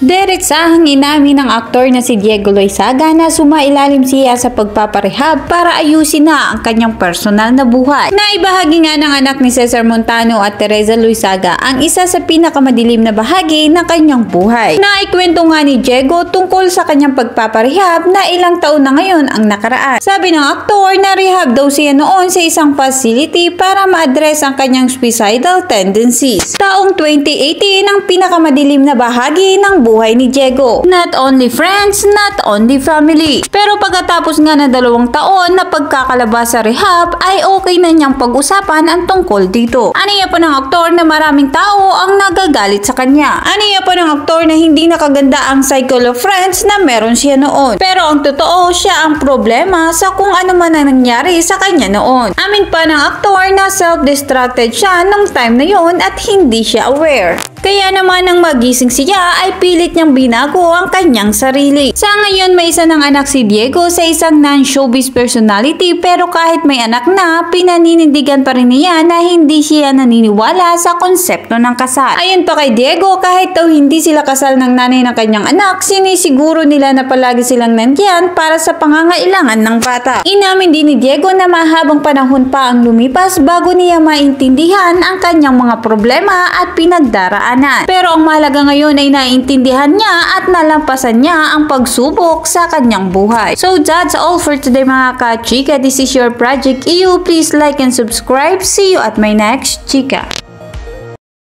Diretsahang inamin ng aktor na si Diego Loizaga na sumailalim siya sa pagpaparehab para ayusin na ang kanyang personal na buhay. Naibahagi nga ng anak ni Cesar Montano at Teresa Loizaga ang isa sa pinakamadilim na bahagi ng kanyang buhay. Naikwento nga ni Diego tungkol sa kanyang pagpaparehab na ilang taon na ngayon ang nakaraan. Sabi ng aktor na rehab daw siya noon sa isang facility para ma-address ang kanyang suicidal tendencies. Taong 2018 ang pinakamadilim na bahagi ng buhay ni Diego. Not only friends, not only family. Pero pagkatapos nga na 2 taon na pagkakalabas sa rehab ay okay na niyang pag-usapan ang tungkol dito. Aniya pa ng aktor na maraming tao ang nagagalit sa kanya. Aniya pa ng aktor na hindi nakaganda ang cycle of friends na meron siya noon. Pero ang totoo, siya ang problema sa kung ano man ang nangyari sa kanya noon. Amin pa ng aktor na self-destructed siya nung time na yon at hindi siya aware. Kaya naman nang magising siya ay pilit niyang binago ang kanyang sarili. Sa ngayon may isa ng anak si Diego sa isang non-showbiz personality pero kahit may anak na, pinaninindigan pa rin niya na hindi siya naniniwala sa konsepto ng kasal. Ayon pa kay Diego, kahit daw hindi sila kasal ng nanay ng kanyang anak, sinisiguro nila na palagi silang nandiyan para sa pangangailangan ng bata. Inamin din ni Diego na mahabang panahon pa ang lumipas bago niya maintindihan ang kanyang mga problema at pinagdaraan. Pero ang mahalaga ngayon ay naiintindihan niya at nalampasan niya ang pagsubok sa kanyang buhay. So that's all for today mga ka-chika. This is your Project EU. Please like and subscribe. See you at my next chika.